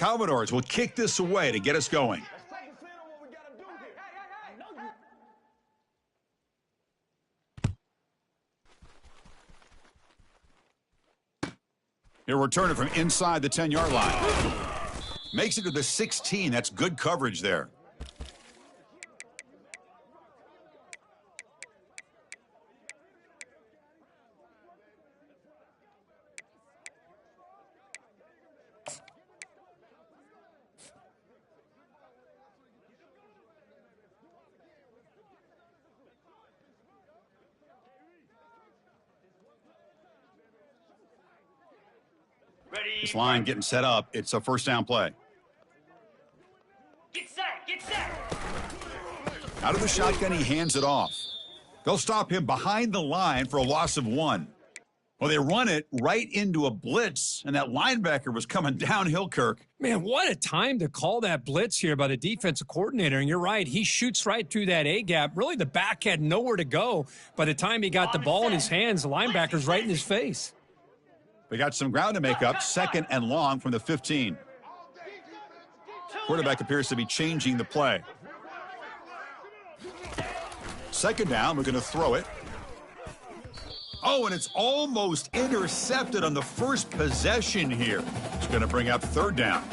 Commodores will kick this away to get us going. He'll return it from inside the 10-yard line. Makes it to the 16. That's good coverage there. This line getting set up. It's a first down play. Get set, get set. Out of the shotgun, he hands it off. They'll stop him behind the line for a loss of 1. Well, they run it right into a blitz, and that linebacker was coming downhill, Kirk. Man, what a time to call that blitz here by the defensive coordinator. And you're right, he shoots right through that A-gap. Really, the back had nowhere to go. By the time he got the ball in his hands, the linebacker's right in his face. They got some ground to make up, 2nd and long from the 15. Quarterback appears to be changing the play. 2nd down, we're going to throw it. Oh, and it's almost intercepted on the first possession here. It's going to bring up 3rd down.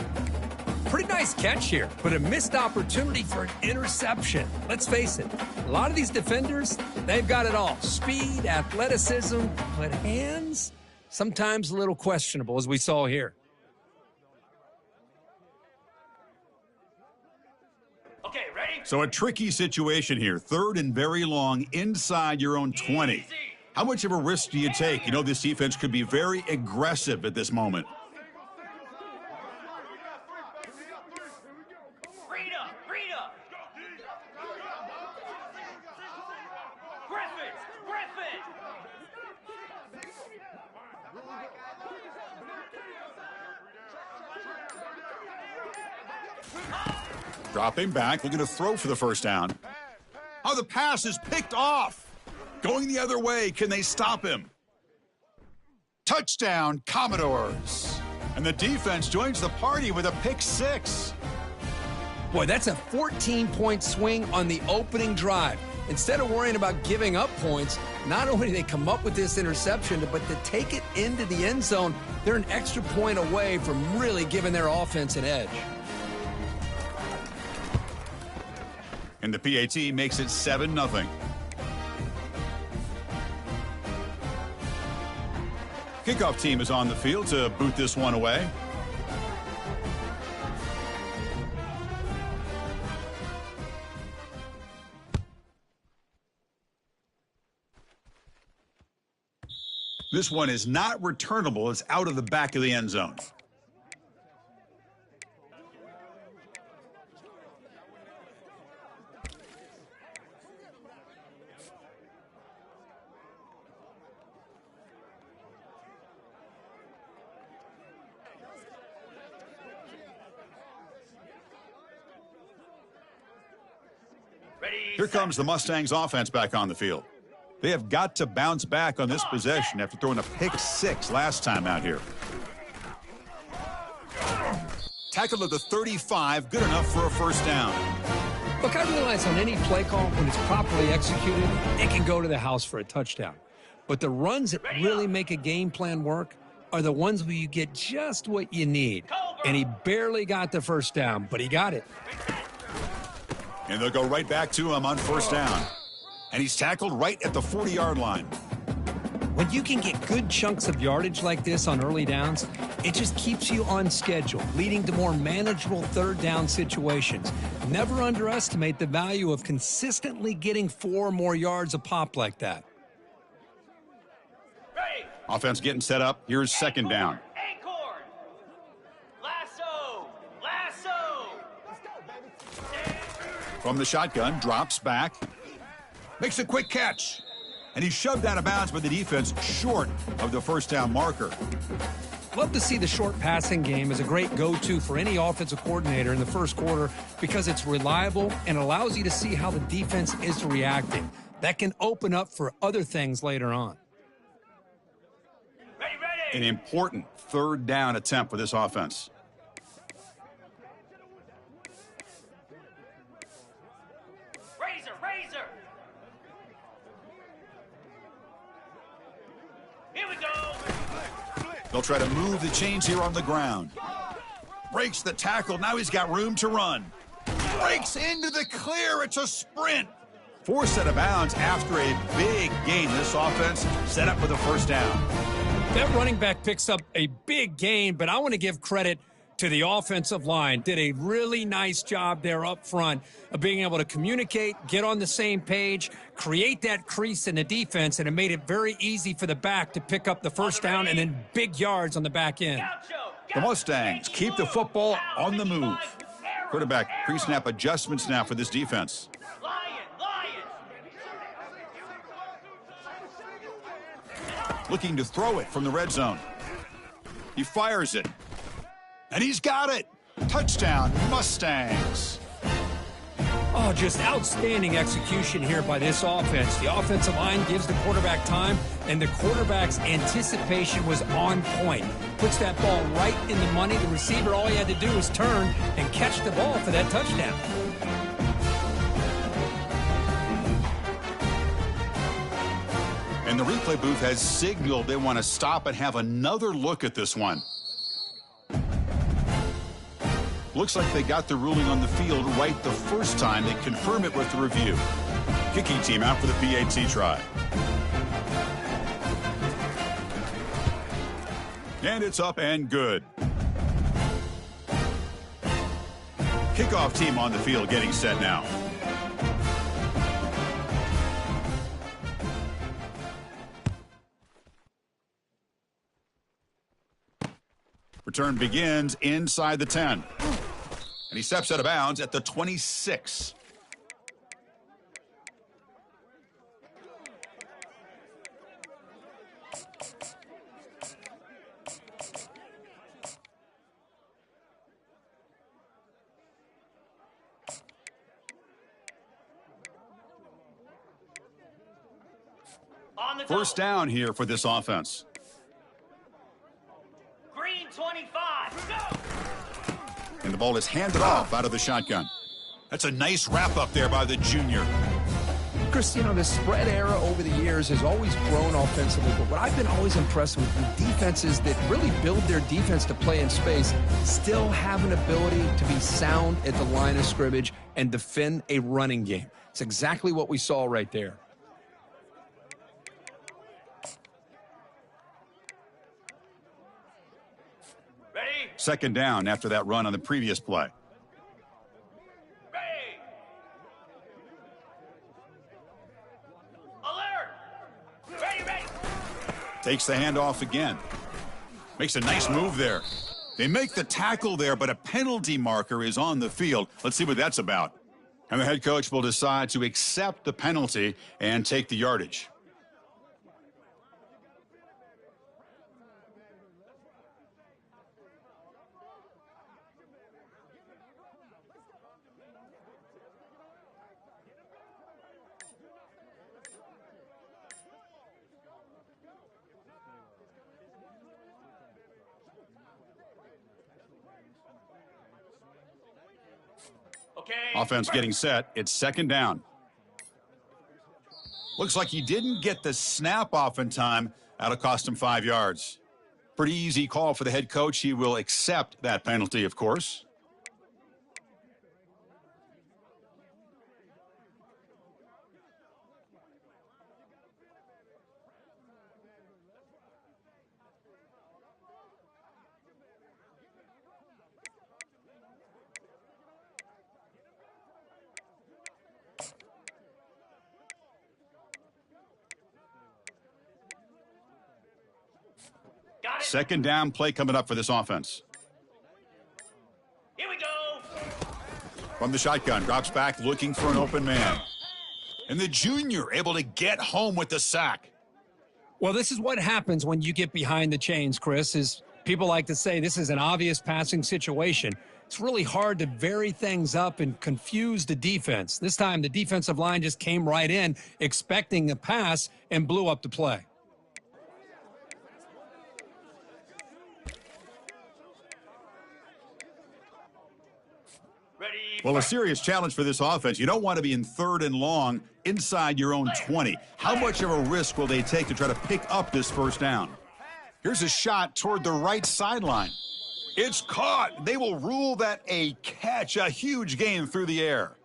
Pretty nice catch here, but a missed opportunity for an interception. Let's face it, a lot of these defenders, they've got it all. Speed, athleticism, but hands, sometimes a little questionable, as we saw here. Okay, ready? So a tricky situation here. 3rd and very long inside your own 20. Easy. How much of a risk do you take? You know this defense could be very aggressive at this moment. Read up, read up. Griffin. Dropping back, looking to throw for the first down. Oh, the pass is picked off. Going the other way, can they stop him? Touchdown, Commodores. And the defense joins the party with a pick 6. Boy, that's a 14-point swing on the opening drive. Instead of worrying about giving up points, not only do they come up with this interception, but to take it into the end zone, they're an extra point away from really giving their offense an edge. And the PAT makes it 7-0. Kickoff team is on the field to boot this one away. This one is not returnable. It's out of the back of the end zone. Here comes the Mustangs offense back on the field. They have got to bounce back on this possession after throwing a pick 6 last time out here. Tackled at the 35, good enough for a first down. Look, I realize on any play call, when it's properly executed, it can go to the house for a touchdown. But the runs that really make a game plan work are the ones where you get just what you need. And he barely got the first down, but he got it. And they'll go right back to him on first down. And he's tackled right at the 40-yard line. When you can get good chunks of yardage like this on early downs, it just keeps you on schedule, leading to more manageable third down situations. Never underestimate the value of consistently getting 4 or more yards a pop like that. Ready. Offense getting set up. Here's second down. Acorn. Lasso. Lasso. From the shotgun, drops back. Makes a quick catch. And he's shoved out of bounds by the defense short of the first down marker. Love to see the short passing game as a great go-to for any offensive coordinator in the first quarter because it's reliable and allows you to see how the defense is reacting. That can open up for other things later on. Ready, ready. An important third down attempt for this offense. razor, razor. Here we go. They'll try to move the chains here on the ground. Breaks the tackle. Now he's got room to run. Breaks into the clear. It's a sprint. Forced out of bounds after a big gain. This offense set up for the first down. That running back picks up a big gain, but I want to give credit to the offensive line. Did a really nice job there up front of being able to communicate, get on the same page, create that crease in the defense, and it made it very easy for the back to pick up the first down and then big yards on the back end. The Mustangs keep the football on the move. Quarterback pre-snap adjustments now for this defense. Looking to throw it from the red zone. He fires it. And he's got it. Touchdown, Mustangs. Oh, just outstanding execution here by this offense. The offensive line gives the quarterback time, and the quarterback's anticipation was on point. Puts that ball right in the money. The receiver, all he had to do was turn and catch the ball for that touchdown. And the replay booth has signaled they want to stop and have another look at this one. Looks like they got the ruling on the field right the first time. They confirm it with the review. Kicking team out for the PAT try. And it's up and good. Kickoff team on the field getting set now. Return begins inside the 10. And he steps out of bounds at the 26. First down here for this offense. Green 25. Go! And the ball is handed off out of the shotgun. That's a nice wrap up there by the junior. Chris, you know, the spread era over the years has always grown offensively, but what I've been always impressed with defenses that really build their defense to play in space still have an ability to be sound at the line of scrimmage and defend a running game. It's exactly what we saw right there. Second down after that run on the previous play. Ready. Alert. Ready. Takes the handoff again. Makes a nice move there. They make the tackle there, but a penalty marker is on the field. Let's see what that's about. And the head coach will decide to accept the penalty and take the yardage. Offense getting set. It's second down. Looks like he didn't get the snap off in time. That'll cost him 5 yards. Pretty easy call for the head coach. He will accept that penalty, of course. Second down play coming up for this offense. Here we go. From the shotgun, drops back looking for an open man. And the junior able to get home with the sack. Well, this is what happens when you get behind the chains, Chris, is people like to say this is an obvious passing situation. It's really hard to vary things up and confuse the defense. This time the defensive line just came right in expecting a pass and blew up the play. Well, a serious challenge for this offense. You don't want to be in 3rd and long inside your own 20. How much of a risk will they take to try to pick up this first down? Here's a shot toward the right sideline. It's caught. They will rule that a catch, a huge gain through the air.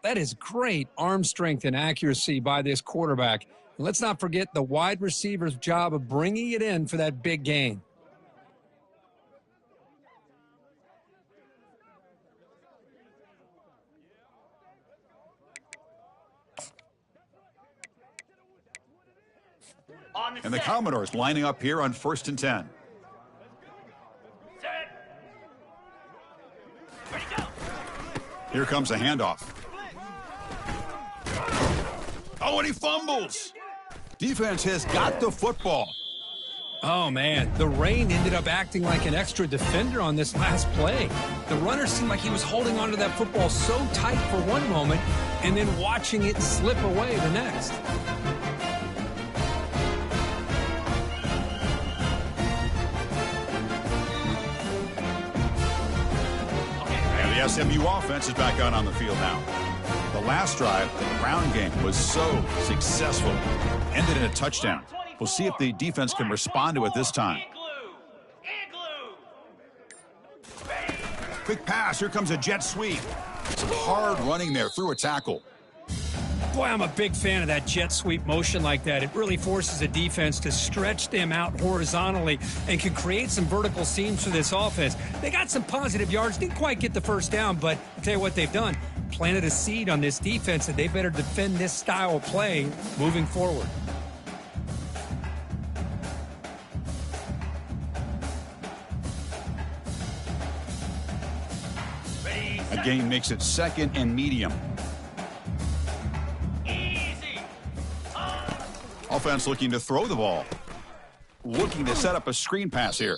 That is great arm strength and accuracy by this quarterback. And let's not forget the wide receiver's job of bringing it in for that big gain. And the Commodores lining up here on 1st and 10. Here comes a handoff. Oh, and he fumbles. Defense has got the football. Oh, man, the rain ended up acting like an extra defender on this last play. The runner seemed like he was holding onto that football so tight for one moment and then watching it slip away the next. The SMU offense is back out on the field now. The last drive, the ground game, was so successful. Ended in a touchdown. We'll see if the defense can respond to it this time. Quick pass. Here comes a jet sweep. Some hard running there through a tackle. Boy, I'm a big fan of that jet sweep motion like that. It really forces a defense to stretch them out horizontally and can create some vertical seams for this offense. They got some positive yards, didn't quite get the first down, but I'll tell you what they've done. Planted a seed on this defense, and they better defend this style of play moving forward. A gain makes it 2nd and medium. Offense looking to throw the ball. Looking to set up a screen pass here.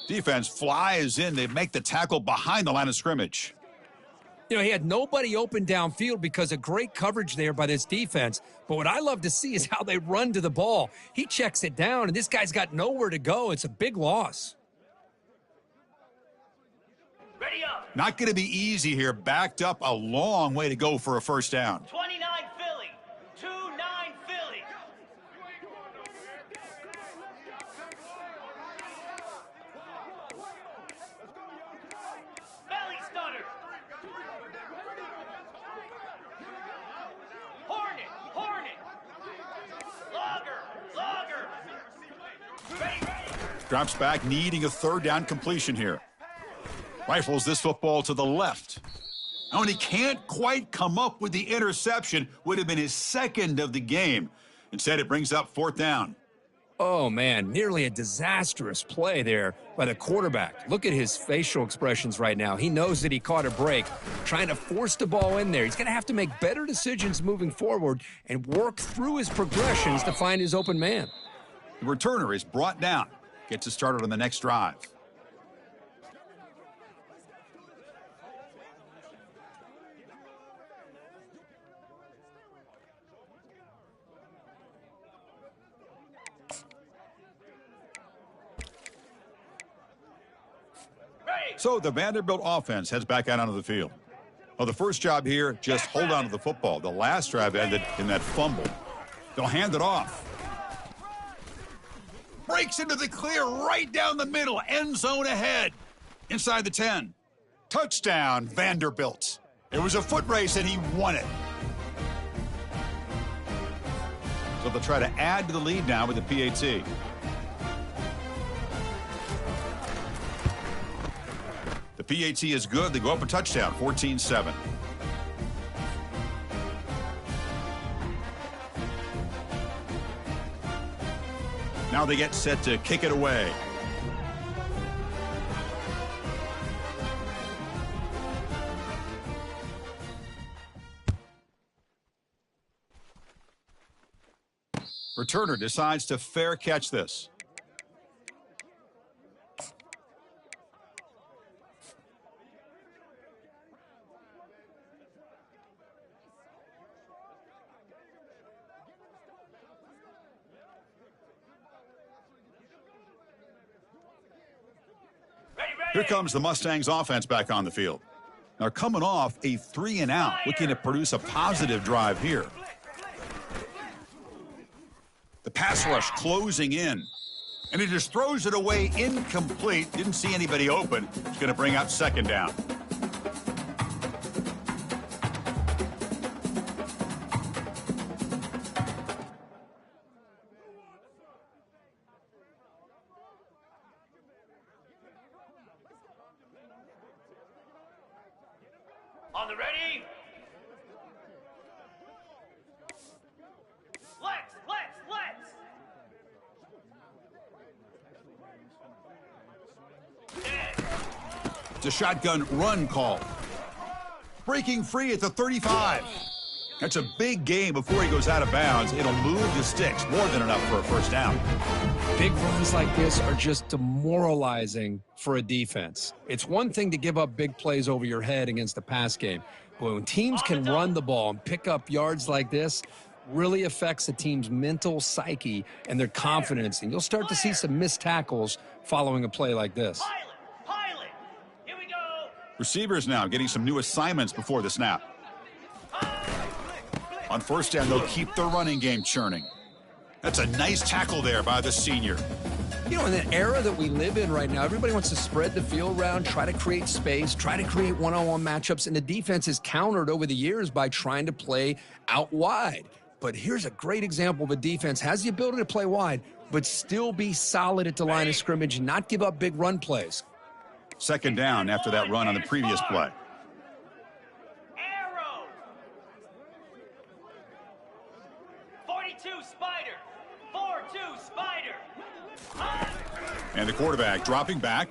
Defense flies in. They make the tackle behind the line of scrimmage. You know, he had nobody open downfield because of great coverage there by this defense. But what I love to see is how they run to the ball. He checks it down, and this guy's got nowhere to go. It's a big loss. Ready up. Not going to be easy here. Backed up a long way to go for a first down. 29 Philly. 2-9 Philly. Belly stunner. Hornet. Logger. Ready. Drops back, needing a 3rd down completion here. Rifles this football to the left. Oh, and he can't quite come up with the interception. Would have been his 2nd of the game. Instead, it brings up 4th down. Oh, man, nearly a disastrous play there by the quarterback. Look at his facial expressions right now. He knows that he caught a break, trying to force the ball in there. He's going to have to make better decisions moving forward and work through his progressions to find his open man. The returner is brought down. Gets it started on the next drive. So the Vanderbilt offense heads back out onto the field. Well, the first job here, just hold on to the football. The last drive ended in that fumble. They'll hand it off. Breaks into the clear right down the middle. End zone ahead. Inside the 10. Touchdown, Vanderbilt. It was a foot race, and he won it. So they'll try to add to the lead now with the PAT. The PAT is good. They go up a touchdown, 14-7. Now they get set to kick it away. Returner decides to fair catch this. Here comes the Mustangs offense back on the field. They're coming off a 3-and-out, looking to produce a positive drive here. The pass rush closing in. And he just throws it away incomplete. Didn't see anybody open. It's going to bring up second down. On the ready? Let's. It's a shotgun run call. Breaking free at the 35. That's a big gain before he goes out of bounds. It'll move the sticks. More than enough for a first down. Big runs like this are just demoralizing for a defense. It's one thing to give up big plays over your head against the pass game, but when teams can run the ball and pick up yards like this, really affects the team's mental psyche and their confidence, and you'll start to see some missed tackles following a play like this. Pilot. Here we go. Receivers now getting some new assignments before the snap. On first down, they'll keep their running game churning. That's a nice tackle there by the senior. You know, in the era that we live in right now, everybody wants to spread the field around, try to create space, try to create one-on-one matchups, and the defense is countered over the years by trying to play out wide. But here's a great example of a defense has the ability to play wide, but still be solid at the line of scrimmage and not give up big run plays. Second down after that run on the previous play. Arrow. 42 Spider. 4-2 Spider. And the quarterback dropping back.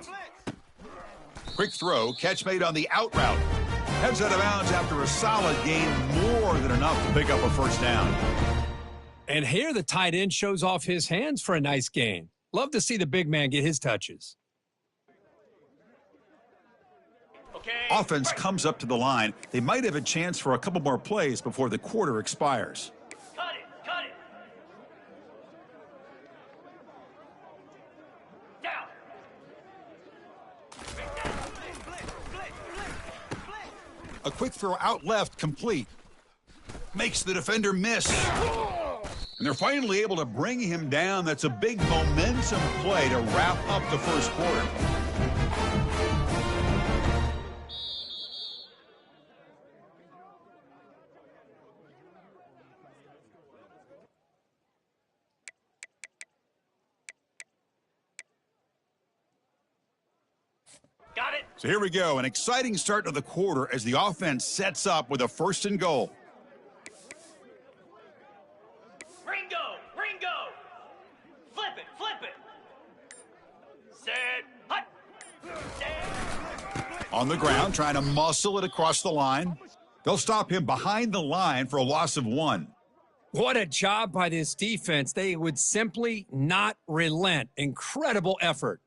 Quick throw, catch made on the out route. Heads out of bounds after a solid gain, more than enough to pick up a first down. And here the tight end shows off his hands for a nice gain. Love to see the big man get his touches. Okay. Offense comes up to the line. They might have a chance for a couple more plays before the quarter expires. Cut it. Down. A quick throw out left, complete. Makes the defender miss. And they're finally able to bring him down. That's a big momentum play to wrap up the first quarter. Got it. So here we go, an exciting start to the quarter as the offense sets up with a 1st and goal. Ringo. Flip it. Set. Hut. Set. On the ground, trying to muscle it across the line. They'll stop him behind the line for a loss of 1. What a job by this defense. They would simply not relent. Incredible effort.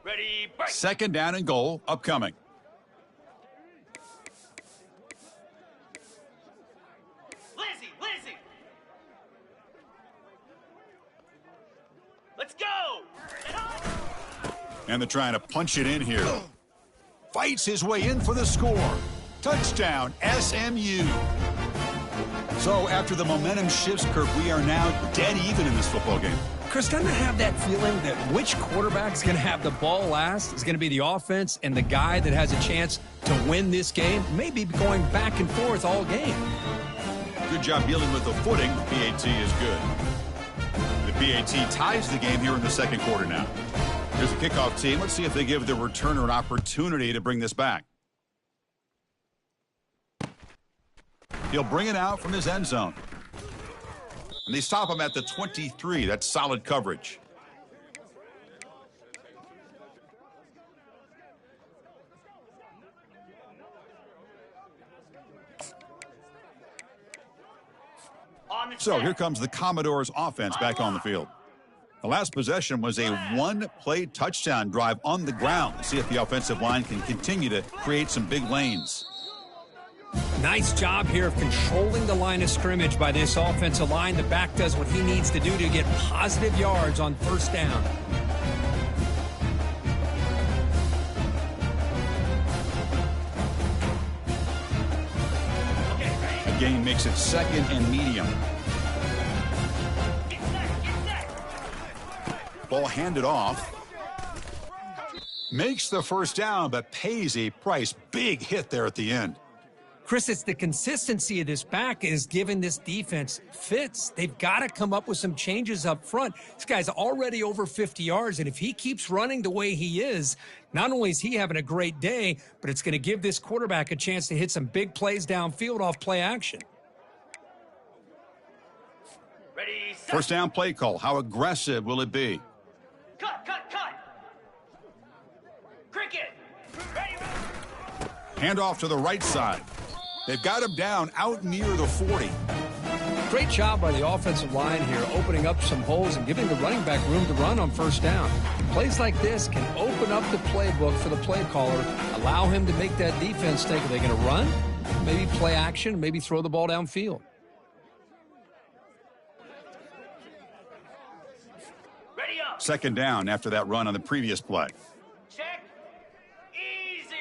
Ready, break. Second down and goal upcoming. Lizzie. Let's go. And they're trying to punch it in here. Fights his way in for the score. Touchdown, SMU. So after the momentum shifts, Kirk, we are now dead even in this football game. Chris, doesn't it have that feeling that which quarterback's going to have the ball last is going to be the offense, and the guy that has a chance to win this game may be going back and forth all game? Good job dealing with the footing. PAT is good. The PAT ties the game here in the second quarter now. Here's the kickoff team. Let's see if they give the returner an opportunity to bring this back. He'll bring it out from his end zone. And they stop him at the 23. That's solid coverage. So here comes the Commodores offense back on the field. The last possession was a one-play touchdown drive on the ground. Let's see if the offensive line can continue to create some big lanes. Nice job here of controlling the line of scrimmage by this offensive line. The back does what he needs to do to get positive yards on first down. The gain makes it 2nd and medium. Ball handed off. Makes the first down, but pays a price. Big hit there at the end. Chris, it's the consistency of this back is giving this defense fits. They've got to come up with some changes up front. This guy's already over 50 yards, and if he keeps running the way he is, not only is he having a great day, but it's going to give this quarterback a chance to hit some big plays downfield off play action. Ready, set. First down play call. How aggressive will it be? Cut. Cricket. Ready. Handoff to the right side. They've got him down out near the 40. Great job by the offensive line here, opening up some holes and giving the running back room to run on first down. Plays like this can open up the playbook for the play caller, allow him to make that defense think, are they going to run? Maybe play action, maybe throw the ball downfield. Ready up. 2nd down after that run on the previous play. Check. Easy.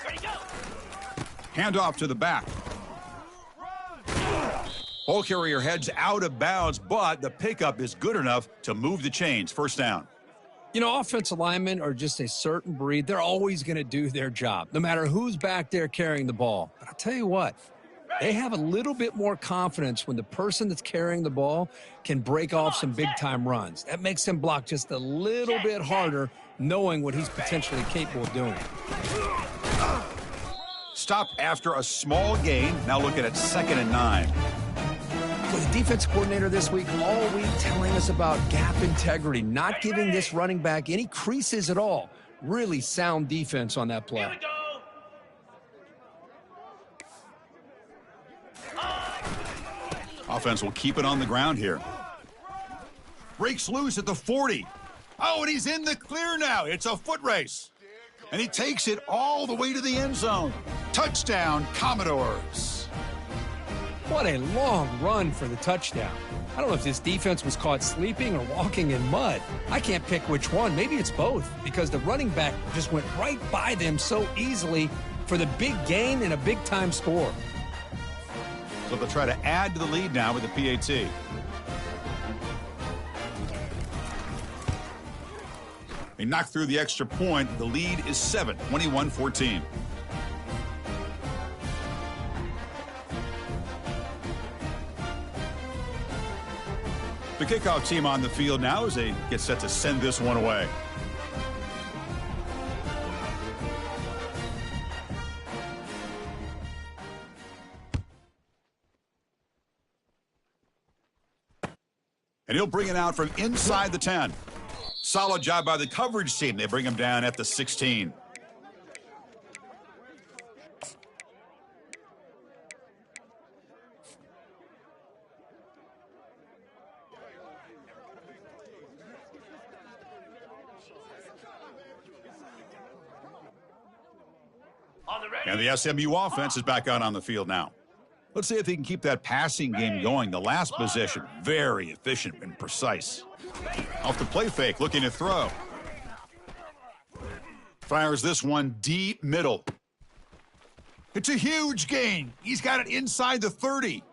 Ready, go. Handoff to the back. Ball carrier heads out of bounds, but the pickup is good enough to move the chains. First down. You know, offensive linemen are just a certain breed. They're always going to do their job, no matter who's back there carrying the ball. But I'll tell you what, they have a little bit more confidence when the person that's carrying the ball can break off some big-time runs. That makes him block just a little bit harder, knowing what he's potentially capable of doing. Stop after a small gain. Now looking at 2nd and 9. Well, the defense coordinator this week all week telling us about gap integrity, not giving this running back any creases at all. Really sound defense on that play. Here we go. Offense will keep it on the ground here. Breaks loose at the 40. Oh, and he's in the clear now. It's a foot race. And he takes it all the way to the end zone. Touchdown, Commodores. What a long run for the touchdown. I don't know if this defense was caught sleeping or walking in mud. I can't pick which one. Maybe it's both, because the running back just went right by them so easily for the big gain and a big-time score. So they'll try to add to the lead now with the PAT. They knock through the extra point. The lead is 7, 21-14. The kickoff team on the field now as they get set to send this one away. And he'll bring it out from inside the 10. Solid job by the coverage team. They bring him down at the 16. And the SMU offense is back out on the field now. Let's see if he can keep that passing game going. The last possession, very efficient and precise. Off the play fake, looking to throw. Fires this one deep middle. It's a huge gain. He's got it inside the 30.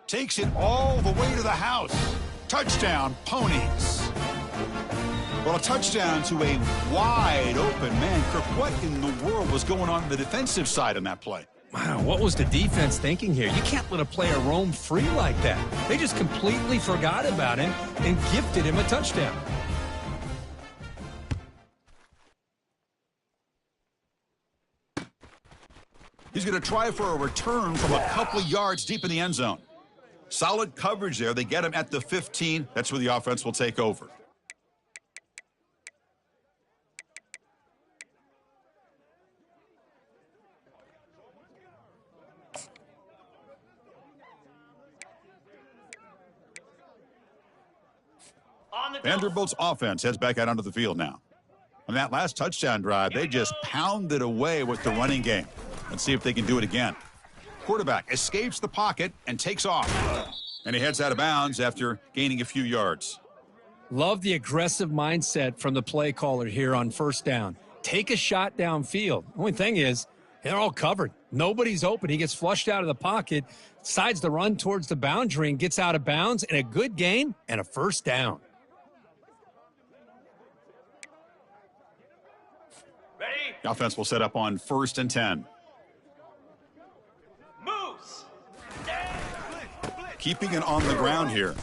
Takes it all the way to the house. Touchdown, Ponies. Well, a touchdown to a wide open man. Kirk, what in the world was going on the defensive side on that play? Wow, what was the defense thinking here? You can't let a player roam free like that. They just completely forgot about him and gifted him a touchdown. He's going to try for a return from a couple of yards deep in the end zone. Solid coverage there. They get him at the 15. That's where the offense will take over. Vanderbilt's offense heads back out onto the field now. On that last touchdown drive, they just pounded away with the running game. Let's see if they can do it again. Quarterback escapes the pocket and takes off. And he heads out of bounds after gaining a few yards. Love the aggressive mindset from the play caller here on first down. Take a shot downfield. Only thing is, they're all covered. Nobody's open. He gets flushed out of the pocket, decides to run towards the boundary and gets out of bounds, and a good gain and a first down. Ready? The offense will set up on 1st and 10. Moose. Keeping it on the ground here.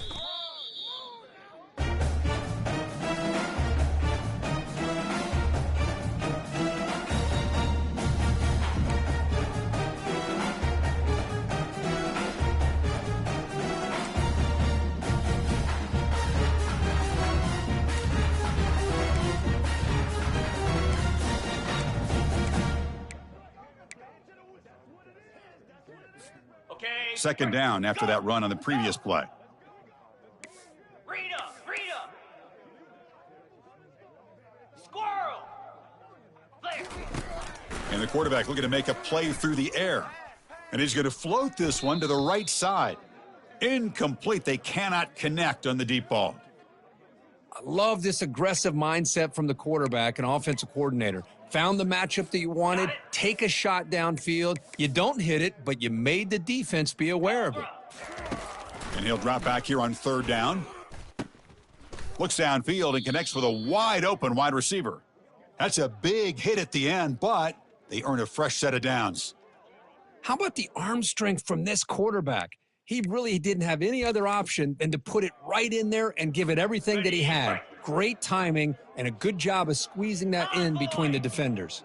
Okay. Second down after that run on the previous play. Rita. Squirrel. Flare. And the quarterback looking to make a play through the air. And he's going to float this one to the right side. Incomplete. They cannot connect on the deep ball. I love this aggressive mindset from the quarterback and offensive coordinator. Found the matchup that you wanted, take a shot downfield. You don't hit it, but you made the defense be aware of it. And he'll drop back here on 3rd down. Looks downfield and connects with a wide open wide receiver. That's a big hit at the end, but they earn a fresh set of downs. How about the arm strength from this quarterback? He really didn't have any other option than to put it right in there and give it everything that he had. Great timing and a good job of squeezing that in between the defenders.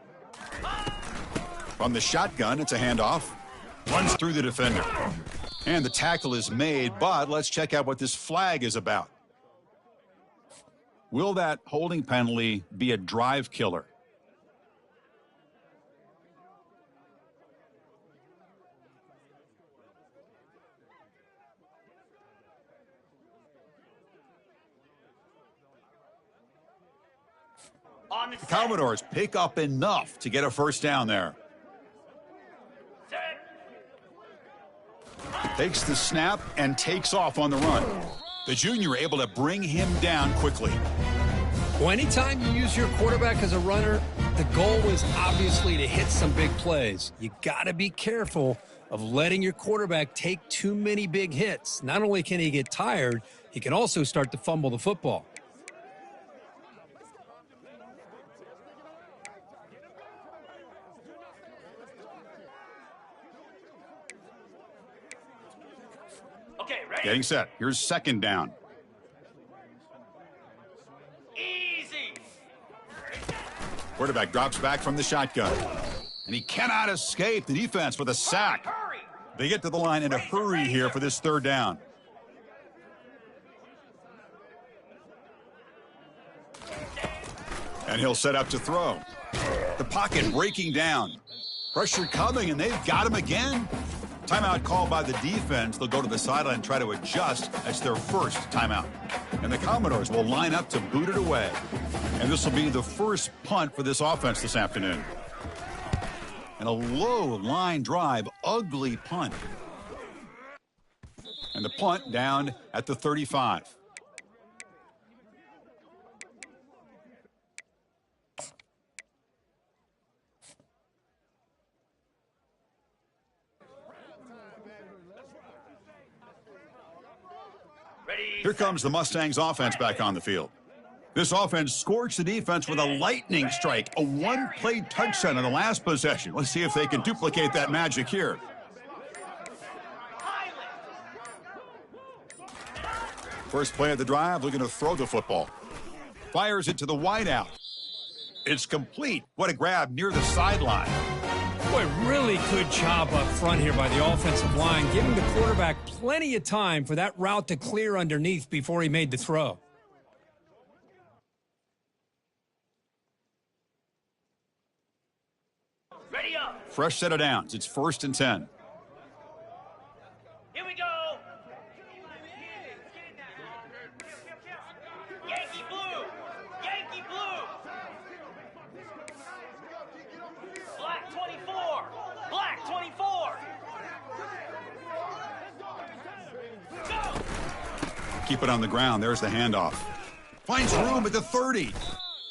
From the shotgun, it's a handoff. Runs through the defender. And the tackle is made, but let's check out what this flag is about. Will that holding penalty be a drive killer? On the The Commodores pick up enough to get a first down there. set. Takes the snap and takes off on the run. The junior able to bring him down quickly. Well, anytime you use your quarterback as a runner, the goal is obviously to hit some big plays. You got to be careful of letting your quarterback take too many big hits. Not only can he get tired, he can also start to fumble the football. Okay, ready? Getting set. Here's 2nd down. Easy. Quarterback drops back from the shotgun. And he cannot escape the defense with a sack. Hurry. They get to the line in a hurry here for this 3rd down. And he'll set up to throw. The pocket breaking down. Pressure coming, and they've got him again. Timeout called by the defense. They'll go to the sideline and try to adjust. That's their first timeout. And the Commodores will line up to boot it away. And this will be the first punt for this offense this afternoon. And a low line drive, ugly punt. And the punt down at the 35. Ready. Here comes the Mustangs offense back on the field. This offense scorched the defense with a lightning strike, a one-play touchdown on the last possession. Let's see if they can duplicate that magic here. First play of the drive, looking to throw the football. Fires it to the wideout. It's complete. What a grab near the sideline. Boy, really good job up front here by the offensive line, giving the quarterback plenty of time for that route to clear underneath before he made the throw. Ready up. Fresh set of downs. It's 1st and 10. Here we go. Yankee blue. Yankee blue. Black 24. Black 24. Keep it on the ground. There's the handoff. Finds room at the 30.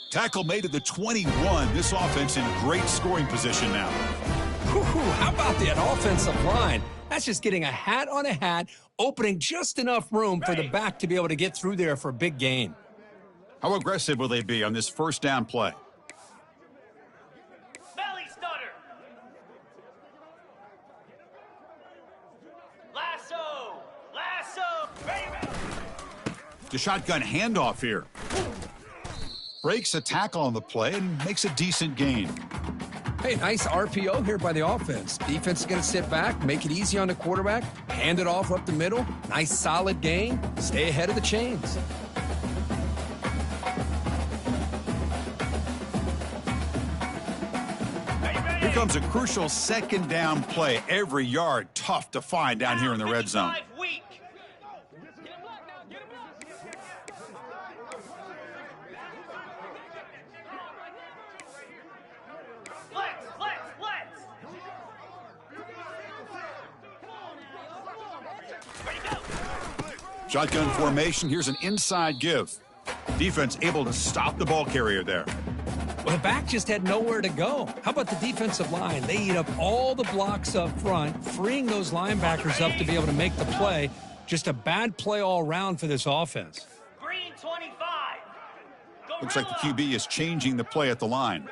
Tackle made at the 21. This offense in great scoring position now. How about that offensive line? That's just getting a hat on a hat, opening just enough room for the back to be able to get through there for a big gain. How aggressive will they be on this first down play? Belly stutter. Lasso. Lasso. Ready. The shotgun handoff here. Breaks a tackle on the play and makes a decent gain. Hey, nice RPO here by the offense. Defense is going to sit back, make it easy on the quarterback, hand it off up the middle. Nice solid gain. Stay ahead of the chains. Here comes a crucial second down play. Every yard tough to find down here in the red zone. Shotgun formation. Here's an inside give. Defense able to stop the ball carrier there. Well, the back just had nowhere to go. How about the defensive line? They eat up all the blocks up front, freeing those linebackers up to be able to make the play. Just a bad play all around for this offense. Green 25. Looks like the QB is changing the play at the line.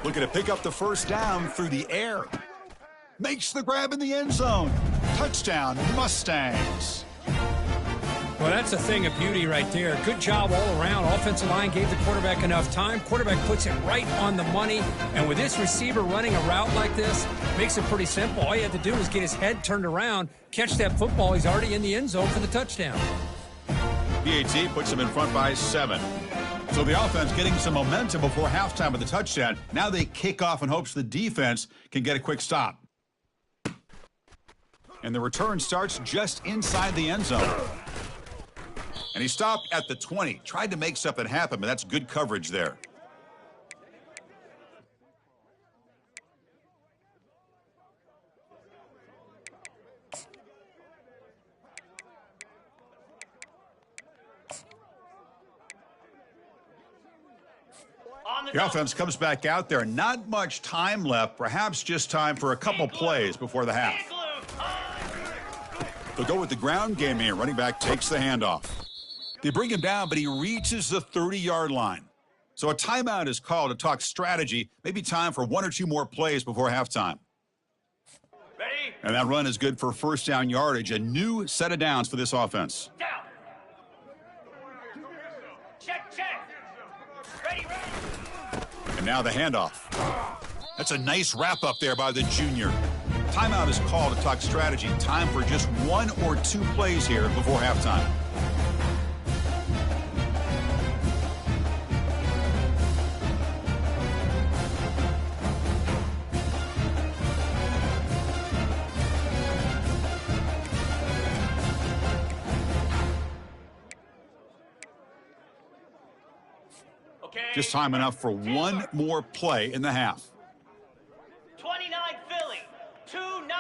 Looking to pick up the first down through the air. Makes the grab in the end zone. Touchdown, Mustangs. Well, that's a thing of beauty right there. Good job all around. Offensive line gave the quarterback enough time. Quarterback puts it right on the money. And with this receiver running a route like this, makes it pretty simple. All you have to do is get his head turned around, catch that football. He's already in the end zone for the touchdown. PAT puts him in front by 7. So the offense getting some momentum before halftime of the touchdown. Now they kick off in hopes the defense can get a quick stop. And the return starts just inside the end zone. And he stopped at the 20. Tried to make something happen, but that's good coverage there. The offense comes back out there. Not much time left. Perhaps just time for a couple plays before the half. They'll go with the ground game here. Running back takes the handoff. They bring him down, but he reaches the 30-yard line. So a timeout is called to talk strategy. Maybe time for 1 or 2 more plays before halftime. Ready? And that run is good for first down yardage. A new set of downs for this offense. Down. Check, check. Ready, ready. And now the handoff. That's a nice wrap up there by the junior. Timeout is called to talk strategy. Time for just 1 or 2 plays here before halftime. Okay. Just time enough for 1 more play in the half. 29 Philly. Tuna.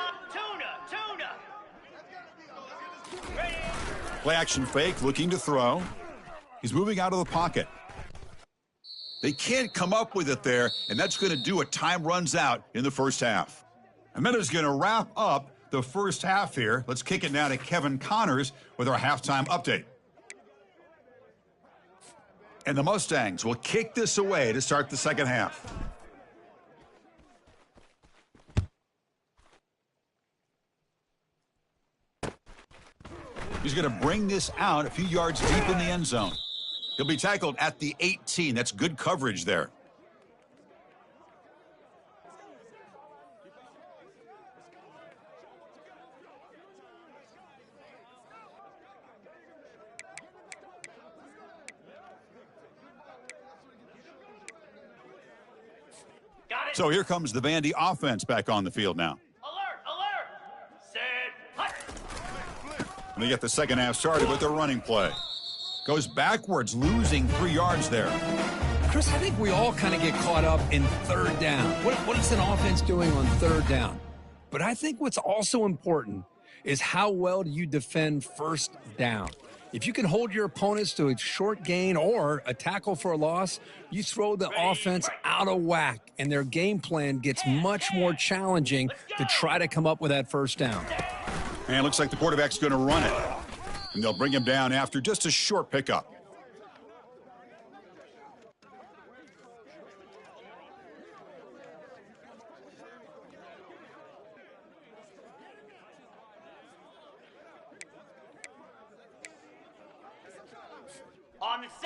Ready. Play action fake, looking to throw. He's moving out of the pocket. They can't come up with it there, and that's going to do it. Time runs out in the first half. And that is going to wrap up the first half here. Let's kick it now to Kevin Connors with our halftime update. And the Mustangs will kick this away to start the second half. He's going to bring this out a few yards deep in the end zone. He'll be tackled at the 18. That's good coverage there. Got it. So here comes the Vandy offense back on the field now. Alert. Set. Hut. And they get the second half started with their running play. Goes backwards, losing 3 yards there. Chris, I think we all kind of get caught up in third down. What is an offense doing on third down? But I think what's also important is how well do you defend first down. If you can hold your opponents to a short gain or a tackle for a loss, you throw the offense out of whack, and their game plan gets much more challenging to try to come up with that first down. And it looks like the quarterback's going to run it. And they'll bring him down after just a short pickup.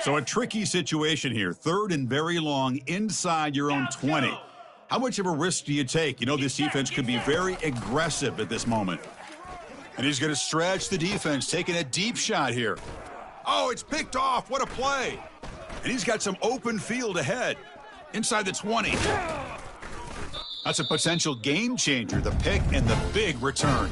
So a tricky situation here. Third and very long inside your own 20. How much of a risk do you take? You know, this defense could be very aggressive at this moment. And he's going to stretch the defense, taking a deep shot here. Oh, it's picked off. What a play. And he's got some open field ahead. Inside the 20. That's a potential game changer, the pick and the big return.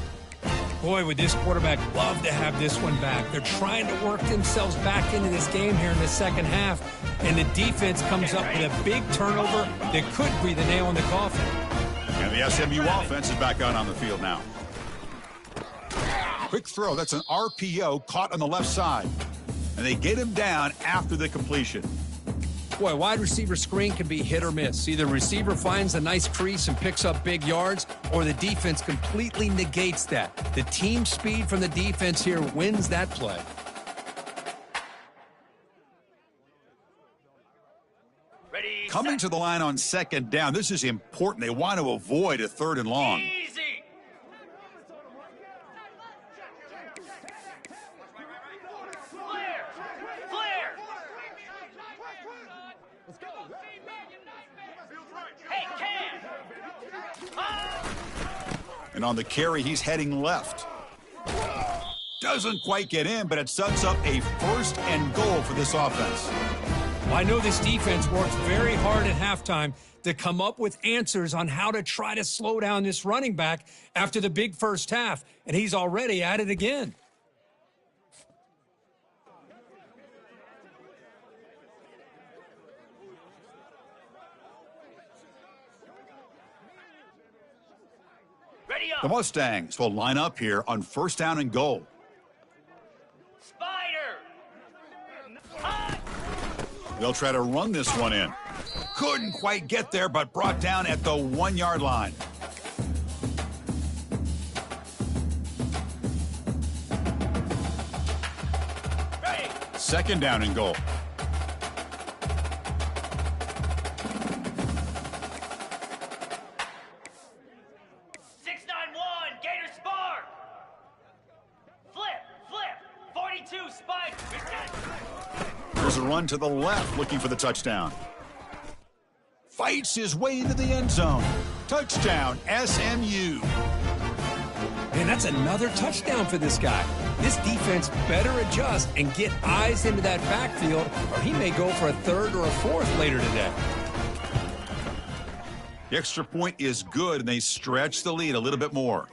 Boy, would this quarterback love to have this one back. They're trying to work themselves back into this game here in the second half, and the defense comes up with a big turnover that could be the nail in the coffin. And the SMU offense is back out on the field now. Quick throw. That's an RPO caught on the left side. And they get him down after the completion. Boy, wide receiver screen can be hit or miss. Either receiver finds a nice crease and picks up big yards, or the defense completely negates that. The team speed from the defense here wins that play. Ready, Coming to the line on second down. This is important. They want to avoid a third and long. easy. Flare, flare. Hey, Cam. And on the carry, he's heading left. Doesn't quite get in, but it sets up a first and goal for this offense. I know this defense works very hard at halftime to come up with answers on how to try to slow down this running back after the big first half, and he's already at it again. Ready up. The Mustangs will line up here on first down and goal. Spider. Hot. They'll try to run this one in. Couldn't quite get there, but brought down at the 1 yard line. Ready. Second down and goal. There's a run to the left looking for the touchdown. Fights his way into the end zone. Touchdown, SMU. Man, that's another touchdown for this guy. This defense better adjust and get eyes into that backfield, or he may go for a third or a fourth later today. The extra point is good, and they stretch the lead a little bit more.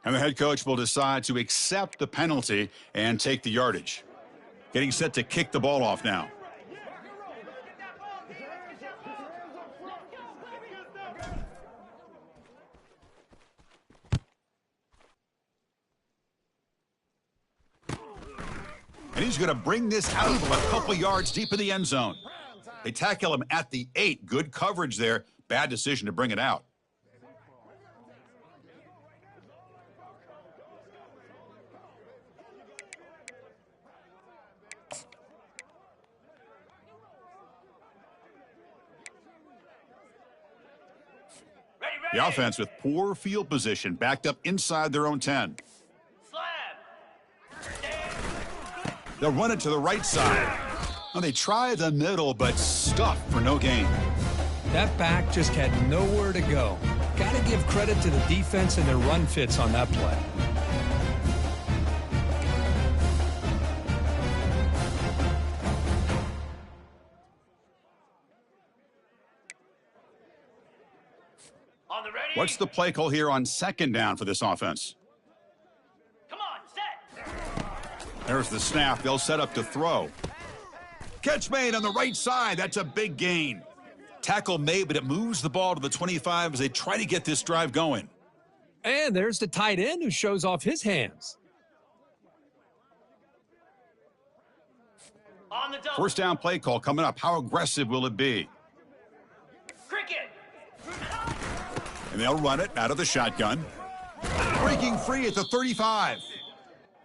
And the head coach will decide to accept the penalty and take the yardage. Getting set to kick the ball off now. And he's going to bring this out from a couple yards deep in the end zone. They tackle him at the 8. Good coverage there. Bad decision to bring it out. The offense with poor field position, backed up inside their own 10. They'll run it to the right side. Well, they try the middle, but stuffed for no gain. That back just had nowhere to go. Got to give credit to the defense and their run fits on that play. What's the play call here on second down for this offense? Come on, set. There's the snap. They'll set up to throw. Catch made on the right side. That's a big gain. Tackle made, but it moves the ball to the 25 as they try to get this drive going. And there's the tight end who shows off his hands. On the double. First down play call coming up. How aggressive will it be? Cricket. And they'll run it out of the shotgun. Breaking free at the 35.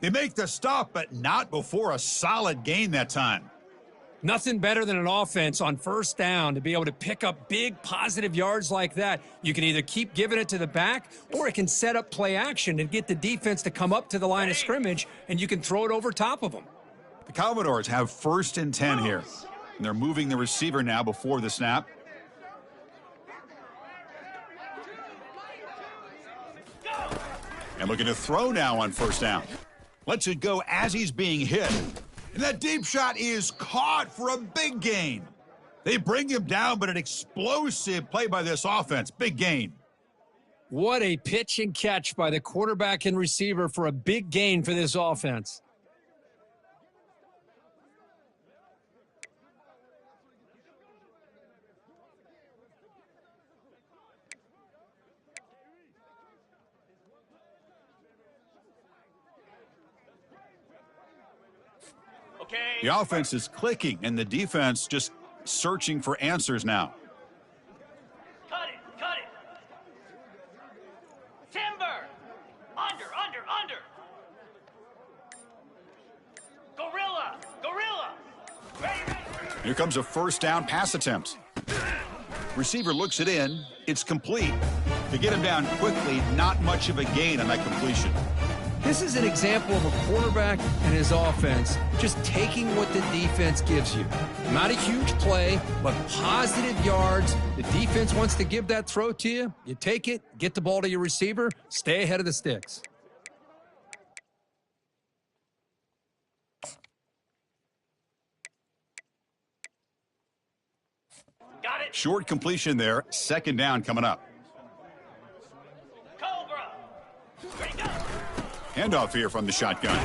They make the stop, but not before a solid gain that time. Nothing better than an offense on first down to be able to pick up big positive yards like that. You can either keep giving it to the back, or it can set up play action and get the defense to come up to the line of scrimmage, and you can throw it over top of them. The Commodores have 1st and 10 here. And they're moving the receiver now before the snap. And looking to throw now on first down. Lets it go as he's being hit. And that deep shot is caught for a big gain. They bring him down, but an explosive play by this offense. Big gain. What a pitch and catch by the quarterback and receiver for a big gain for this offense. Okay. The offense is clicking, and the defense just searching for answers now. Cut it. Cut it. Timber. Under. Gorilla. Ready. Here comes a first down pass attempt. Receiver looks it in. It's complete. To get him down quickly, not much of a gain on that completion. This is an example of a quarterback and his offense just taking what the defense gives you. Not a huge play, but positive yards. The defense wants to give that throw to you. You take it, get the ball to your receiver, stay ahead of the sticks. Got it. Short completion there. Second down coming up. Cobra. Ready, go. Handoff here from the shotgun.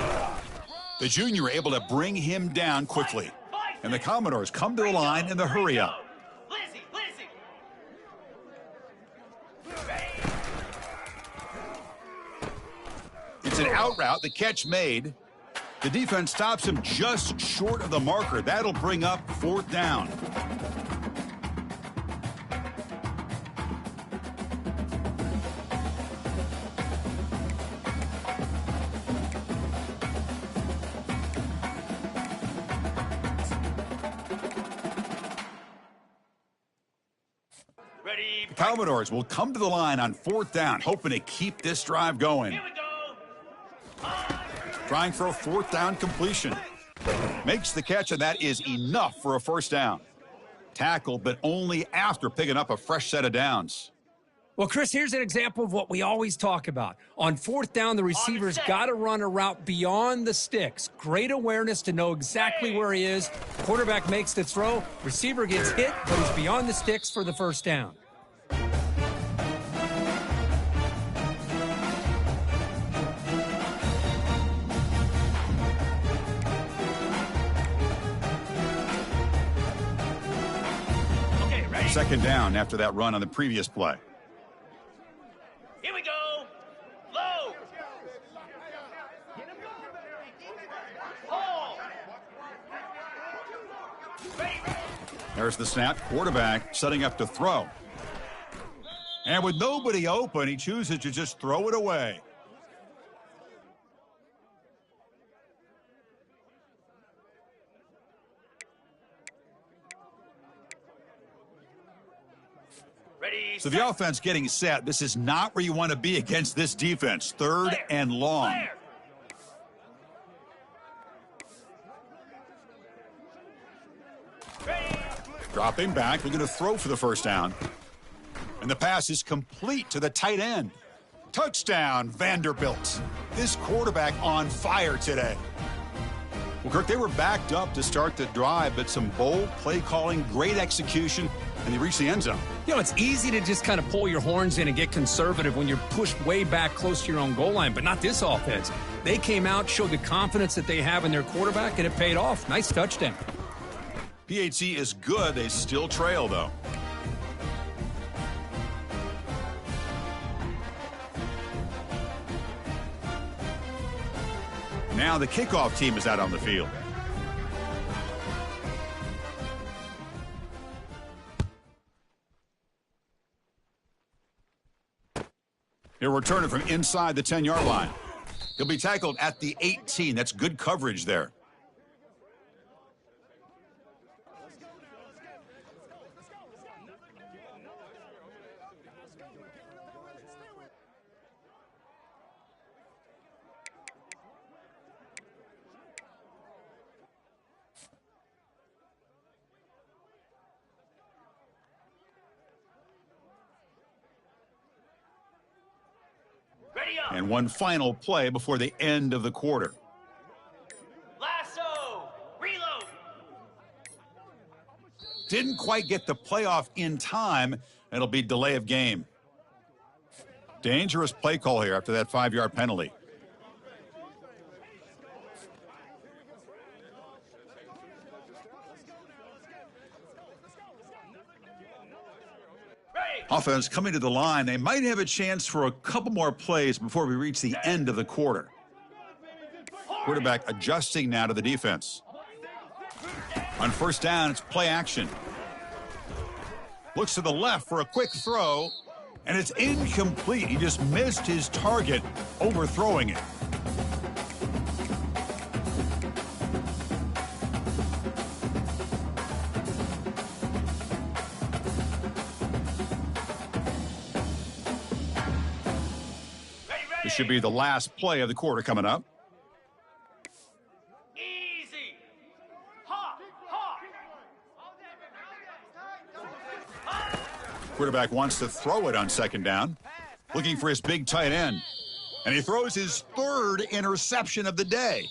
The junior able to bring him down quickly. And the Commodores come to the line in the hurry up. Lizzie. It's an out route. The catch made. The defense stops him just short of the marker. That'll bring up 4th down. Ready. The Commodores will come to the line on 4th down, hoping to keep this drive going. Here we go. Trying for a 4th down completion. Makes the catch, and that is enough for a first down. Tackle, but only after picking up a fresh set of downs. Well, Chris, here's an example of what we always talk about. On 4th down, the receiver's got to run a route beyond the sticks. Great awareness to know exactly where he is. Quarterback makes the throw. Receiver gets hit, but he's beyond the sticks for the first down. Okay, ready. Second down after that run on the previous play. Here we go. Low. Hold. Ready. There's the snap. Quarterback setting up to throw. And with nobody open, he chooses to just throw it away. Ready. So the offense getting set. This is not where you want to be against this defense. 3rd and long. Clear. Ready. Dropping back, looking to throw for the first down. And the pass is complete to the tight end. Touchdown, Vanderbilt. This quarterback on fire today. Well, Kirk, they were backed up to start the drive, but some bold play calling, great execution, and they reached the end zone. You know, it's easy to just kind of pull your horns in and get conservative when you're pushed way back close to your own goal line, but not this offense. They came out, showed the confidence that they have in their quarterback, and it paid off. Nice touchdown. PAT is good. They still trail, though. Now the kickoff team is out on the field. He'll return it from inside the 10-yard line. He'll be tackled at the 18. That's good coverage there. And one final play before the end of the quarter. Lasso! Reload! Didn't quite get the playoff in time. It'll be delay of game. Dangerous play call here after that 5-yard penalty. Offense coming to the line. They might have a chance for a couple more plays before we reach the end of the quarter. Quarterback adjusting now to the defense. On first down, it's play action. Looks to the left for a quick throw, and it's incomplete. He just missed his target, overthrowing it. This should be the last play of the quarter coming up. Easy! Ha! Ha! Quarterback wants to throw it on second down, looking for his big tight end. And he throws his third interception of the day.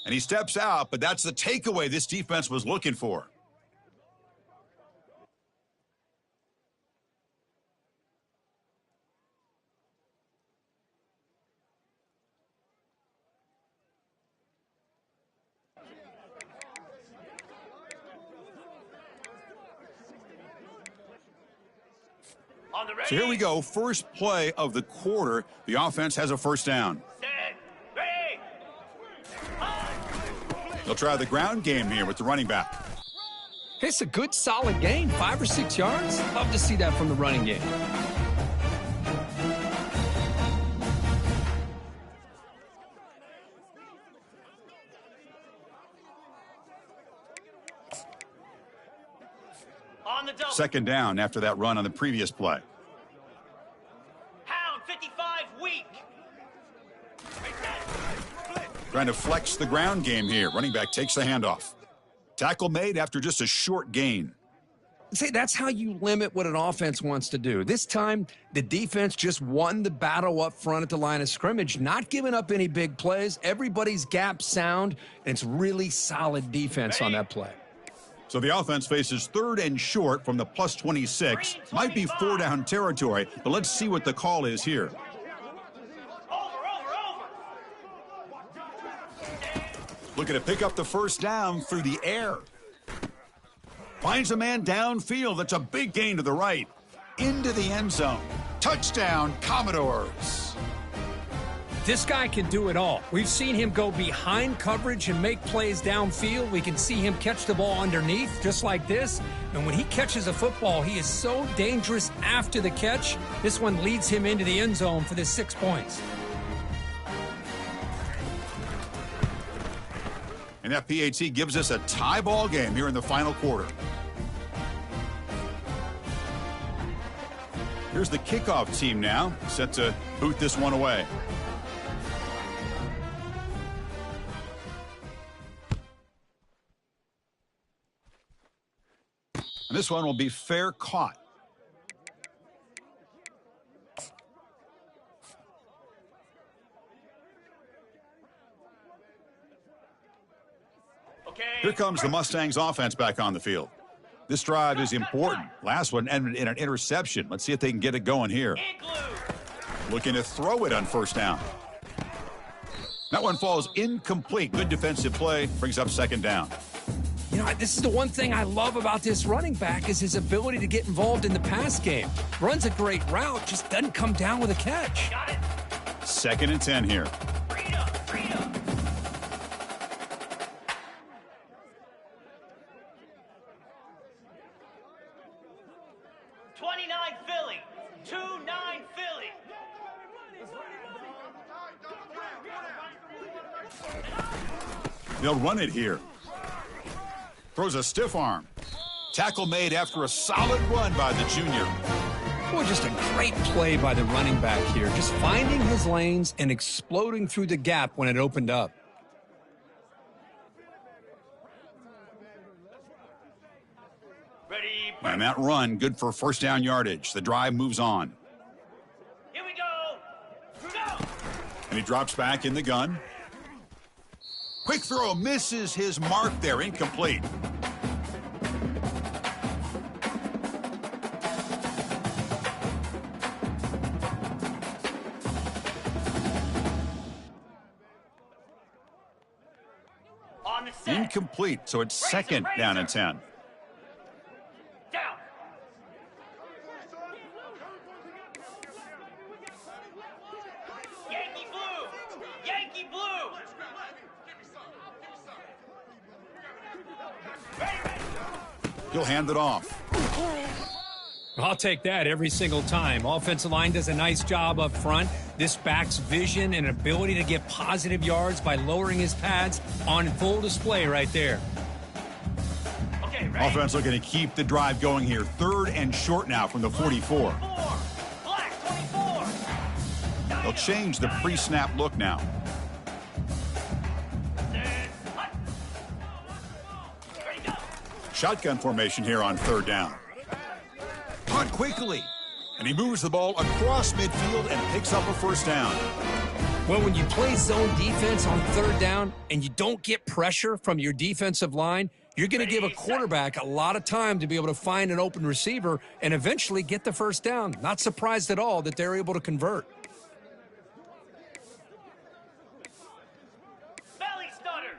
And he steps out, but that's the takeaway this defense was looking for. So here we go, first play of the quarter. The offense has a first down. Set! Ready! They'll try the ground game here with the running back. It's a good, solid gain, 5 or 6 yards. Love to see that from the running game. On the double. Second down after that run on the previous play. Pound 55 weak. Trying to flex the ground game here. Running back takes the handoff. Tackle made after just a short gain. See, that's how you limit what an offense wants to do. This time, the defense just won the battle up front at the line of scrimmage, not giving up any big plays. Everybody's gap sound, and it's really solid defense on that play. So the offense faces third and short from the plus 26. Might be 4-down territory, but let's see what the call is here. Over. Looking to pick up the first down through the air. Finds a man downfield. That's a big gain to the right. Into the end zone. Touchdown, Commodores. This guy can do it all. We've seen him go behind coverage and make plays downfield. We can see him catch the ball underneath, just like this. And when he catches a football, he is so dangerous after the catch. This one leads him into the end zone for the 6 points. And that PAT gives us a tie ball game here in the final quarter. Here's the kickoff team now, set to boot this one away. And this one will be fair caught. Okay. Here comes the Mustangs offense back on the field. This drive is important. Last one ended in an interception. Let's see if they can get it going here. Looking to throw it on first down. That one falls incomplete. Good defensive play. Brings up second down. You know, This is the one thing I love about this running back is his ability to get involved in the pass game. Runs a great route, just doesn't come down with a catch. Got it. 2nd and 10 here. Freedom. 29 Philly. 2-9 Philly. They'll run it here. Throws a stiff arm. Tackle made after a solid run by the junior. Boy, just a great play by the running back here. Just finding his lanes and exploding through the gap when it opened up. Ready. And that run, good for 1st down yardage. The drive moves on. Here we go. Go. And he drops back in the gun. Quick throw, misses his mark there, incomplete. On the set. Incomplete, so it's 2nd down and 10. Down. Yankee blue. Yankee blue. He'll hand it off. I'll take that every single time. Offensive line does a nice job up front. This back's vision and ability to get positive yards by lowering his pads on full display right there. Okay, ready. Offense looking to keep the drive going here. 3rd and short now from the 44. Black 24. They'll change the pre-snap look now. Ready, go. Shotgun formation here on 3rd down. Punt quickly. And he moves the ball across midfield and picks up a 1st down. Well, when you play zone defense on 3rd down and you don't get pressure from your defensive line, you're going to give a quarterback a lot of time to be able to find an open receiver and eventually get the 1st down. Not surprised at all that they're able to convert. Belly stutter.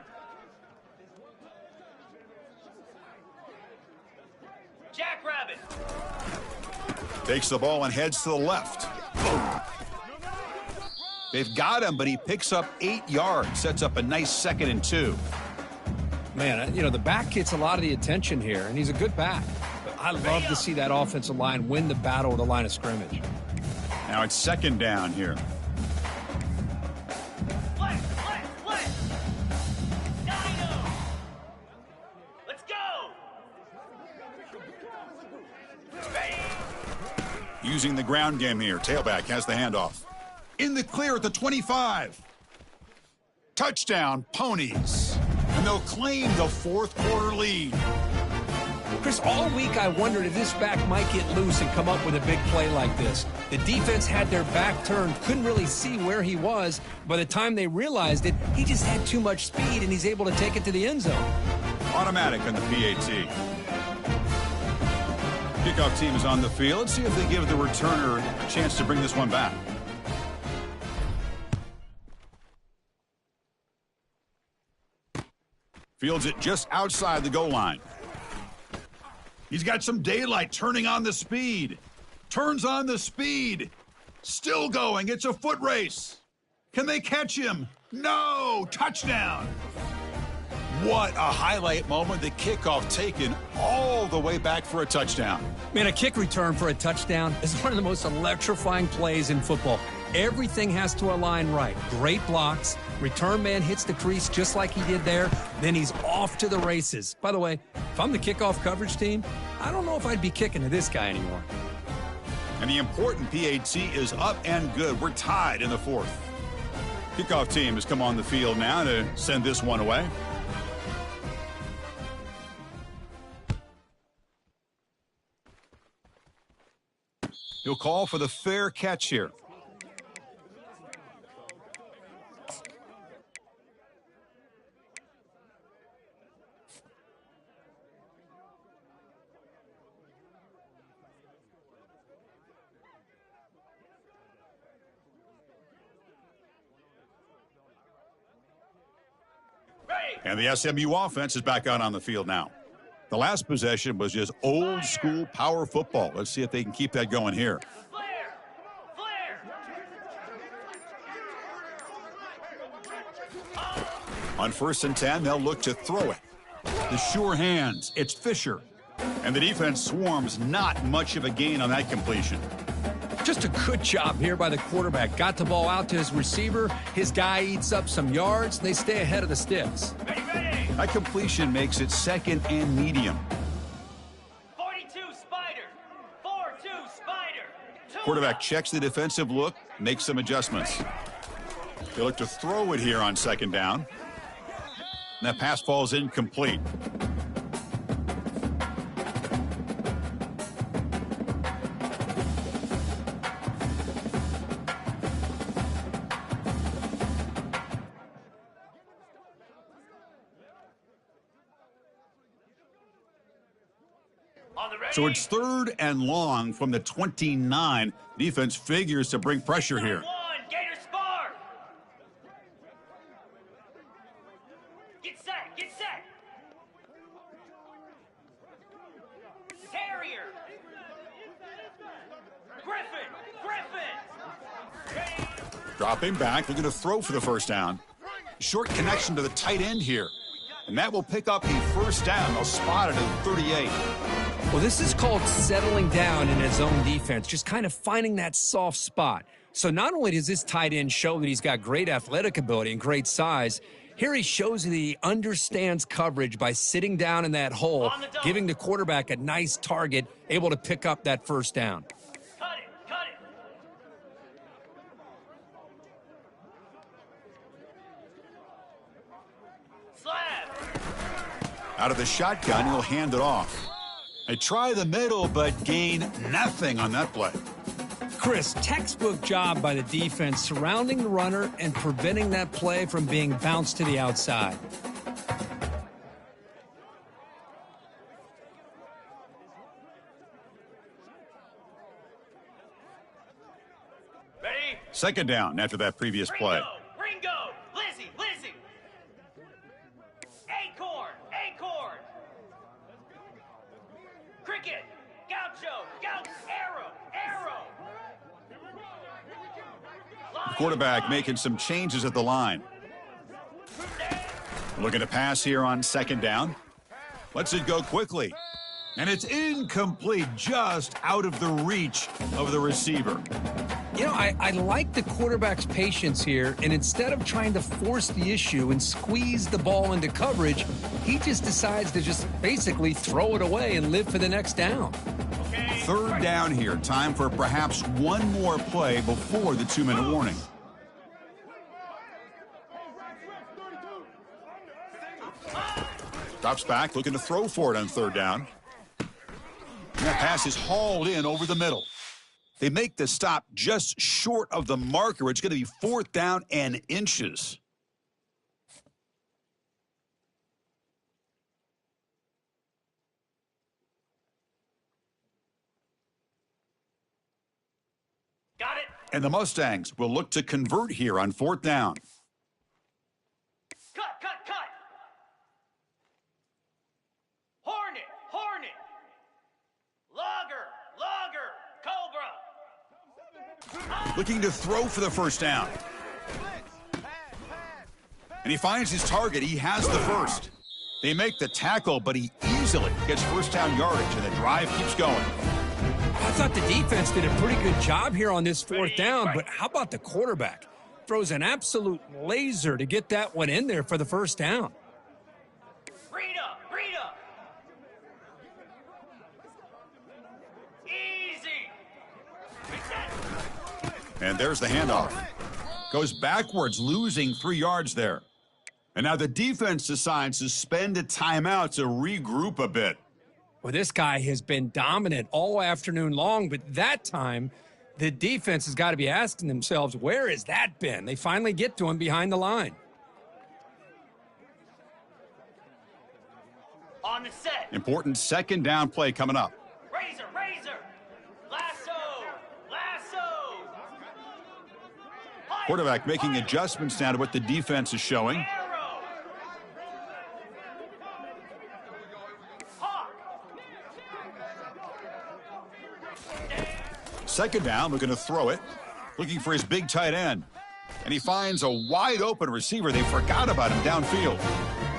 Jackrabbit. Takes the ball and heads to the left. They've got him, but he picks up 8 yards. Sets up a nice 2nd and 2. Man, you know, the back gets a lot of the attention here, and he's a good back. But I love to see that offensive line win the battle of the line of scrimmage. Now it's 2nd down here. Flex. Dino. Let's go. Ready. Using the ground game here. Tailback has the handoff. In the clear at the 25. Touchdown, Ponies. And they'll claim the 4th quarter lead. Chris, all week I wondered if this back might get loose and come up with a big play like this. The defense had their back turned, couldn't really see where he was. By the time they realized it, he just had too much speed, and he's able to take it to the end zone. Automatic on the PAT. Kickoff team is on the field. Let's see if they give the returner a chance to bring this one back. Fields it just outside the goal line. He's got some daylight, turning on the speed. Turns on the speed. Still going. It's a foot race. Can they catch him? No! Touchdown! What a highlight moment. The kickoff taken all the way back for a touchdown. Man, a kick return for a touchdown is one of the most electrifying plays in football. Everything has to align right. Great blocks. Return man hits the crease just like he did there. Then he's off to the races. By the way, if I'm the kickoff coverage team, I don't know if I'd be kicking to this guy anymore. And the important PAT is up and good. We're tied in the 4th. Kickoff team has come on the field now to send this one away. He'll call for the fair catch here. And the SMU offense is back out on the field now. The last possession was just old school power football. Let's see if they can keep that going here. Flare! Flare! On 1st and 10, they'll look to throw it. The sure hands, it's Fisher. And the defense swarms, not much of a gain on that completion. Just a good job here by the quarterback. Got the ball out to his receiver. His guy eats up some yards. And they stay ahead of the sticks. Ready, ready! That completion makes it 2nd and medium. 42 Spider! 4-2 Spider! Quarterback checks the defensive look, makes some adjustments. They look to throw it here on 2nd down. And that pass falls incomplete. On the ready! So it's 3rd and long from the 29. Defense figures to bring pressure here. 1, Gator Spar! Get set! Get set! Terrier! Griffin! Griffin! Ready! Dropping back, looking to throw for the 1st down. Short connection to the tight end here. And that will pick up a 1st down. They'll spot it at 38. Well, this is called settling down in his own defense, just kind of finding that soft spot. So not only does this tight end show that he's got great athletic ability and great size, here he shows that he understands coverage by sitting down in that hole, giving the quarterback a nice target, able to pick up that 1st down. Cut it! Cut it! Slab! Out of the shotgun, he'll hand it off. They try the middle, but gain nothing on that play. Chris, textbook job by the defense surrounding the runner and preventing that play from being bounced to the outside. Ready? 2nd down after that previous play. Ringo! Lizzie! Lizzie! Acorn! Acorn! Cricket! Gaucho! Gaucho! Arrow! Arrow! Quarterback making some changes at the line. Looking to pass here on 2nd down. Lets it go quickly. And it's incomplete, just out of the reach of the receiver. You know, I like the quarterback's patience here, and instead of trying to force the issue and squeeze the ball into coverage, he just decides to just basically throw it away and live for the next down. 3rd down here. Time for perhaps one more play before the 2-minute warning. Drops back, looking to throw for it on 3rd down. And that pass is hauled in over the middle. They make the stop just short of the marker. It's going to be 4th down and inches. Got it! And the Mustangs will look to convert here on 4th down. Cut! Cut! Cut! Hornet! Hornet! Logger! Logger! Cobra! Looking to throw for the 1st down. And he finds his target. He has the 1st. They make the tackle, but he easily gets 1st down yardage, and the drive keeps going. I thought the defense did a pretty good job here on this 4th down, but how about the quarterback? Throws an absolute laser to get that one in there for the 1st down. Rita! Rita! Easy! Reset! And there's the handoff. Goes backwards, losing 3 yards there. And now the defense decides to spend a timeout to regroup a bit. Well, this guy has been dominant all afternoon long, but that time, the defense has got to be asking themselves, where has that been? They finally get to him behind the line. On the set. Important 2nd down play coming up. Razor! Razor! Lasso! Lasso! Quarterback making adjustments now to what the defense is showing. Arrow! Hawk! second down, looking to throw it. Looking for his big tight end. And he finds a wide open receiver. They forgot about him downfield.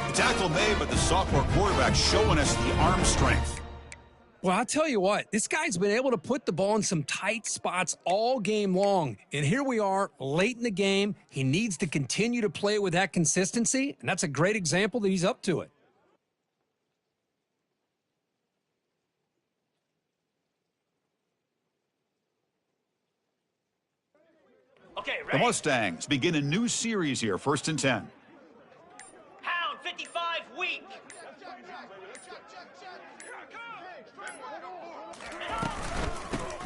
The tackle made, but the sophomore quarterback showing us the arm strength. Well, I'll tell you what, this guy's been able to put the ball in some tight spots all game long. And here we are late in the game. He needs to continue to play with that consistency, and that's a great example that he's up to it. Okay, The ready? Mustangs begin a new series here, 1st and 10. Hound 55 weak.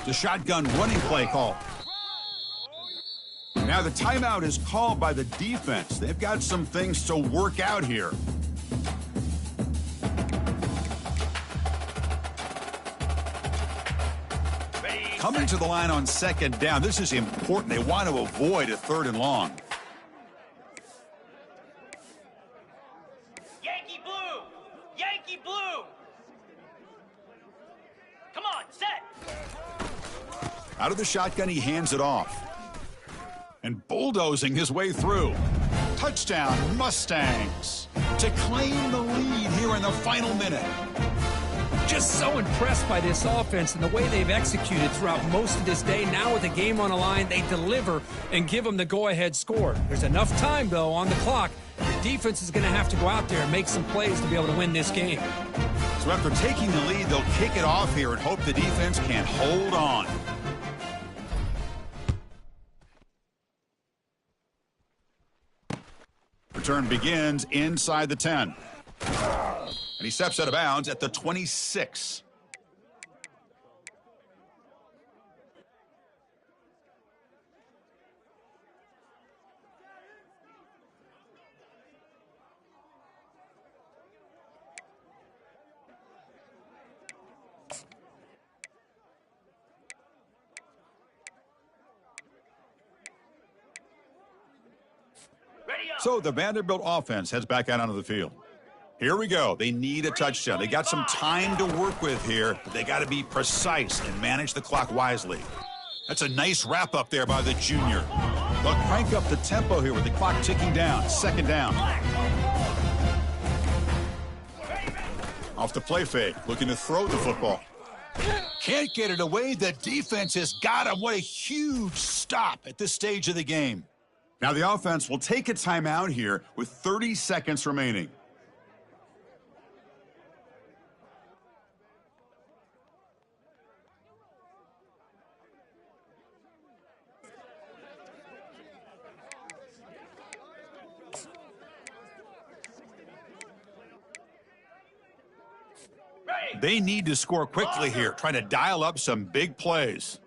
The shotgun running play call. Now the timeout is called by the defense. They've got some things to work out here. Ready, Coming to the line on 2nd down. This is important. They want to avoid a 3rd and long. Yankee blue. Yankee blue. Come on, set. Out of the shotgun, he hands it off. And bulldozing his way through. Touchdown, Mustangs, to claim the lead here in the final minute. Just so impressed by this offense and the way they've executed throughout most of this day. Now with the game on the line, they deliver and give them the go-ahead score. There's enough time, though, on the clock. The defense is going to have to go out there and make some plays to be able to win this game. So after taking the lead, they'll kick it off here and hope the defense can hold on. Return begins inside the 10. And he steps out of bounds at the 26. Ready up. So the Vanderbilt offense heads back out onto the field. Here we go. They need a touchdown. They got some time to work with here, but they got to be precise and manage the clock wisely. That's a nice wrap up there by the junior. They'll crank up the tempo here with the clock ticking down. 2nd down. Off the play fake, looking to throw the football. Can't get it away. The defense has got him. What a huge stop at this stage of the game. Now the offense will take a timeout here with 30 seconds remaining. Ready. They need to score quickly here, trying to dial up some big plays.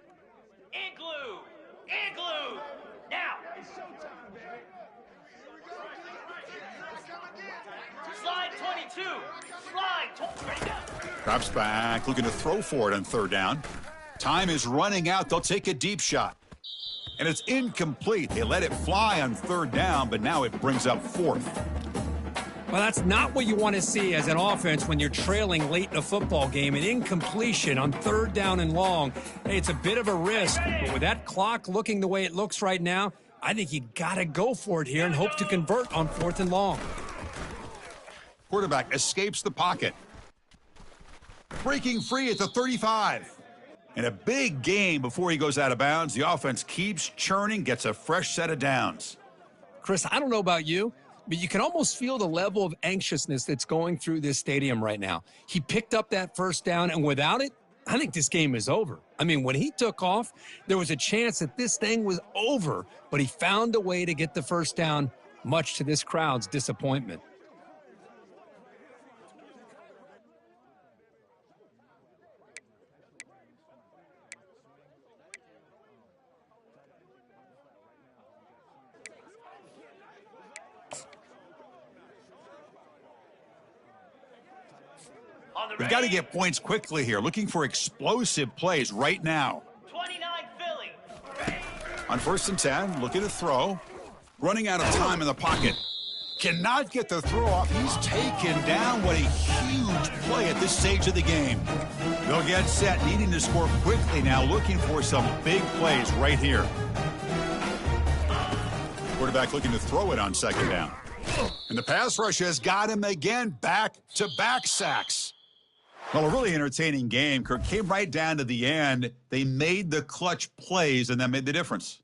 Igloo. Igloo. Now. Slide 22. Slide 20. Ready now. Drops back, looking to throw for it on 3rd down. Time is running out. They'll take a deep shot. And it's incomplete. They let it fly on 3rd down, but now it brings up 4th. Well, that's not what you want to see as an offense when you're trailing late in a football game. An incompletion on 3rd down and long. Hey, it's a bit of a risk, but with that clock looking the way it looks right now, I think you got to go for it here and hope to convert on 4th and long. Quarterback escapes the pocket. Breaking free at the 35. And a big game before he goes out of bounds. The offense keeps churning, gets a fresh set of downs. Chris, I don't know about you, but you can almost feel the level of anxiousness that's going through this stadium right now. He picked up that 1st down, and without it, I think this game is over. I mean, when he took off, there was a chance that this thing was over, but he found a way to get the 1st down, much to this crowd's disappointment. We've got to get points quickly here. Looking for explosive plays right now. 29 Philly. On 1st and 10, looking to throw. Running out of time in the pocket. Cannot get the throw off. He's taken down. What a huge play at this stage of the game. They'll get set, needing to score quickly now, looking for some big plays right here. Quarterback looking to throw it on second down. And the pass rush has got him again. Back-to-back sacks. Well, a really entertaining game. Kirk came right down to the end. They made the clutch plays, and that made the difference.